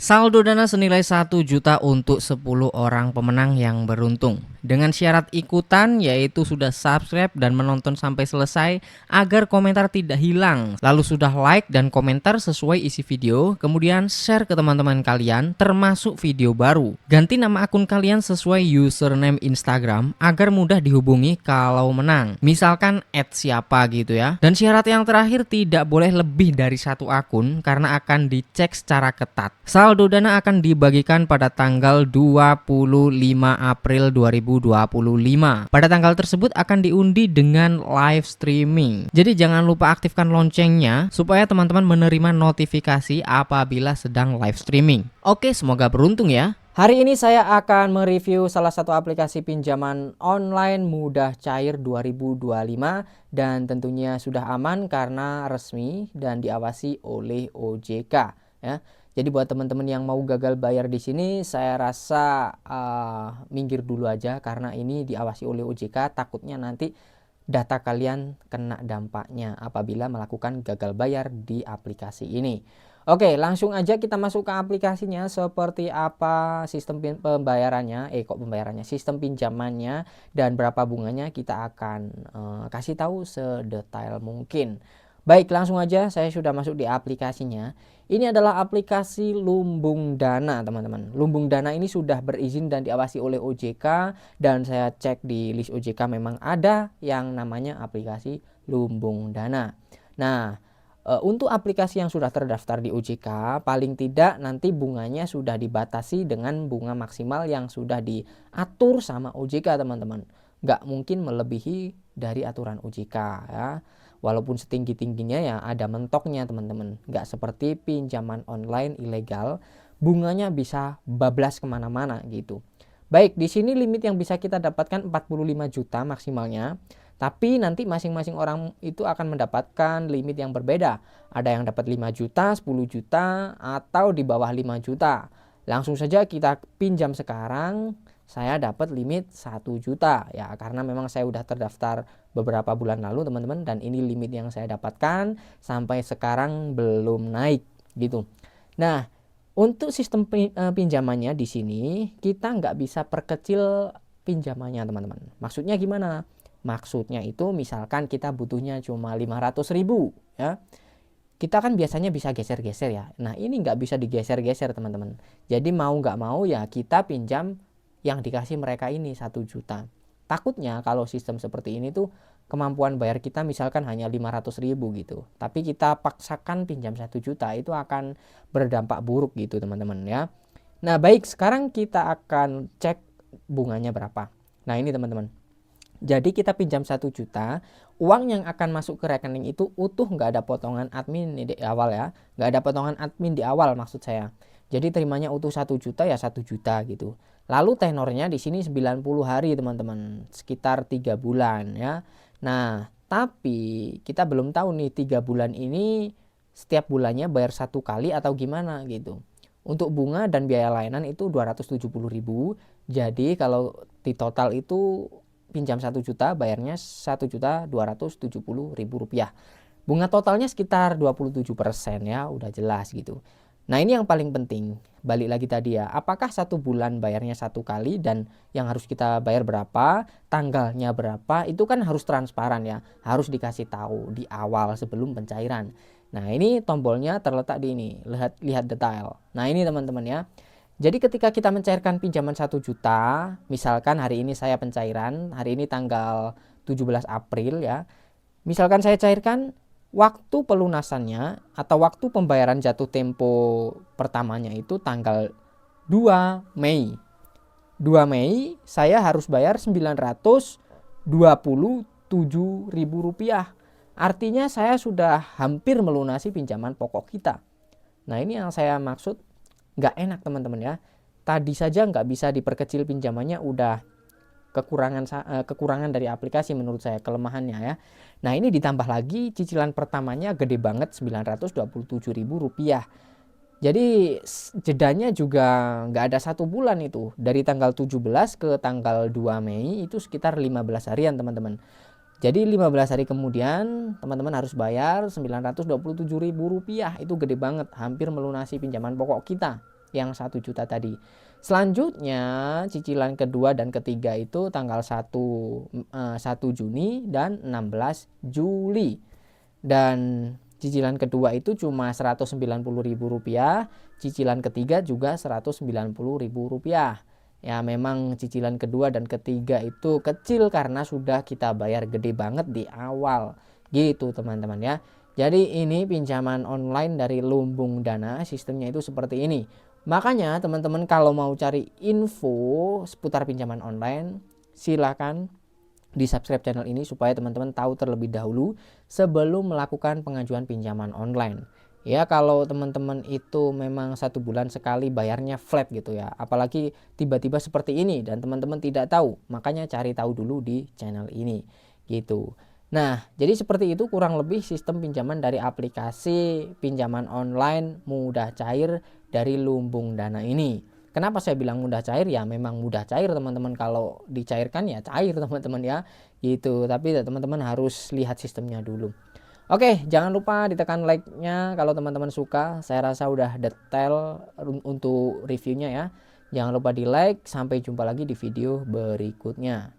Saldo dana senilai 1 juta untuk 10 orang pemenang yang beruntung. Dengan syarat ikutan yaitu sudah subscribe dan menonton sampai selesai agar komentar tidak hilang. Lalu sudah like dan komentar sesuai isi video, kemudian share ke teman-teman kalian termasuk video baru. Ganti nama akun kalian sesuai username Instagram agar mudah dihubungi kalau menang. Misalkan @siapa gitu ya. Dan syarat yang terakhir tidak boleh lebih dari satu akun karena akan dicek secara ketat. Saldo dana akan dibagikan pada tanggal 25 April 2025. Pada tanggal tersebut akan diundi dengan live streaming. Jadi jangan lupa aktifkan loncengnya supaya teman-teman menerima notifikasi apabila sedang live streaming. Oke, semoga beruntung ya. Hari ini saya akan mereview salah satu aplikasi pinjaman online mudah cair 2025 dan tentunya sudah aman karena resmi dan diawasi oleh OJK ya. Jadi buat teman-teman yang mau gagal bayar di sini, saya rasa minggir dulu aja karena ini diawasi oleh OJK. Takutnya nanti data kalian kena dampaknya apabila melakukan gagal bayar di aplikasi ini. Oke, langsung aja kita masuk ke aplikasinya. Seperti apa sistem pembayarannya, sistem pinjamannya dan berapa bunganya kita akan kasih tahu sedetail mungkin. Baik, langsung aja saya sudah masuk di aplikasinya. Ini adalah aplikasi Lumbung Dana, teman-teman. Lumbung Dana ini sudah berizin dan diawasi oleh OJK dan saya cek di list OJK memang ada yang namanya aplikasi Lumbung Dana. Nah, untuk aplikasi yang sudah terdaftar di OJK, paling tidak nanti bunganya sudah dibatasi dengan bunga maksimal yang sudah diatur sama OJK, teman-teman. Nggak mungkin melebihi dari aturan OJK ya. Walaupun setinggi-tingginya ya ada mentoknya, teman-teman. Nggak seperti pinjaman online ilegal, bunganya bisa bablas kemana-mana gitu. Baik, di sini limit yang bisa kita dapatkan 45 juta maksimalnya. Tapi nanti masing-masing orang itu akan mendapatkan limit yang berbeda. Ada yang dapat 5 juta, 10 juta, atau di bawah 5 juta. Langsung saja kita pinjam sekarang. Saya dapat limit 1 juta ya, karena memang saya udah terdaftar beberapa bulan lalu, teman-teman, dan ini limit yang saya dapatkan sampai sekarang belum naik gitu. Nah, untuk sistem pinjamannya di sini kita nggak bisa perkecil pinjamannya, teman-teman. Maksudnya gimana? Maksudnya itu misalkan kita butuhnya cuma 500.000 ya. Kita kan biasanya bisa geser-geser ya. Nah, ini nggak bisa digeser-geser, teman-teman. Jadi mau nggak mau ya kita pinjam yang dikasih mereka ini 1 juta. Takutnya kalau sistem seperti ini tuh kemampuan bayar kita misalkan hanya 500.000 gitu. Tapi kita paksakan pinjam 1 juta, itu akan berdampak buruk gitu, teman-teman ya. Nah, baik, sekarang kita akan cek bunganya berapa. Nah, ini teman-teman. Jadi kita pinjam 1 juta, uang yang akan masuk ke rekening itu utuh, nggak ada potongan admin di awal ya. Nggak ada potongan admin di awal maksud saya. Jadi terimanya utuh 1 juta ya 1 juta gitu. Lalu tenornya di sini 90 hari, teman-teman. Sekitar 3 bulan ya. Nah, tapi kita belum tahu nih 3 bulan ini setiap bulannya bayar satu kali atau gimana gitu. Untuk bunga dan biaya layanan itu 270.000. Jadi kalau di total itu pinjam 1 juta bayarnya 1.270.000 rupiah. Bunga totalnya sekitar 27% ya, udah jelas gitu. Nah, ini yang paling penting. Balik lagi tadi ya, apakah 1 bulan bayarnya 1 kali dan yang harus kita bayar berapa, tanggalnya berapa, itu kan harus transparan ya. Harus dikasih tahu di awal sebelum pencairan. Nah, ini tombolnya terletak di ini. Lihat detail. Nah, ini teman-teman ya. Jadi ketika kita mencairkan pinjaman 1 juta, misalkan hari ini saya pencairan, hari ini tanggal 17 April ya. Misalkan saya cairkan, waktu pelunasannya atau waktu pembayaran jatuh tempo pertamanya itu tanggal 2 Mei. 2 Mei saya harus bayar 927.000 rupiah. Artinya saya sudah hampir melunasi pinjaman pokok kita. Nah, ini yang saya maksud nggak enak, teman-teman ya. Tadi saja nggak bisa diperkecil pinjamannya, udah kekurangan dari aplikasi menurut saya, kelemahannya ya. Nah, ini ditambah lagi cicilan pertamanya gede banget, 927.000 rupiah. Jadi jedanya juga nggak ada 1 bulan itu. Dari tanggal 17 ke tanggal 2 Mei itu sekitar 15 harian, teman-teman. Jadi 15 hari kemudian teman-teman harus bayar 927.000 rupiah. Itu gede banget, hampir melunasi pinjaman pokok kita. yang 1 juta tadi. Selanjutnya cicilan kedua dan ketiga itu tanggal 1 Juni dan 16 Juli. Dan cicilan kedua itu cuma Rp190.000, cicilan ketiga juga Rp190.000. Ya memang cicilan kedua dan ketiga itu kecil karena sudah kita bayar gede banget di awal gitu teman-teman ya. Jadi ini pinjaman online dari Lumbung Dana, sistemnya itu seperti ini. Makanya teman-teman kalau mau cari info seputar pinjaman online, silakan di subscribe channel ini supaya teman-teman tahu terlebih dahulu sebelum melakukan pengajuan pinjaman online. Ya kalau teman-teman itu memang 1 bulan sekali bayarnya flat gitu ya, apalagi tiba-tiba seperti ini dan teman-teman tidak tahu, makanya cari tahu dulu di channel ini gitu. Nah jadi seperti itu kurang lebih sistem pinjaman dari aplikasi pinjaman online mudah cair dari Lumbung Dana ini. Kenapa saya bilang mudah cair? Ya memang mudah cair teman-teman, kalau dicairkan ya cair teman-teman ya gitu, tapi teman-teman harus lihat sistemnya dulu. Oke, jangan lupa ditekan like-nya kalau teman-teman suka. Saya rasa udah detail untuk reviewnya ya. Jangan lupa di like. Sampai jumpa lagi di video berikutnya.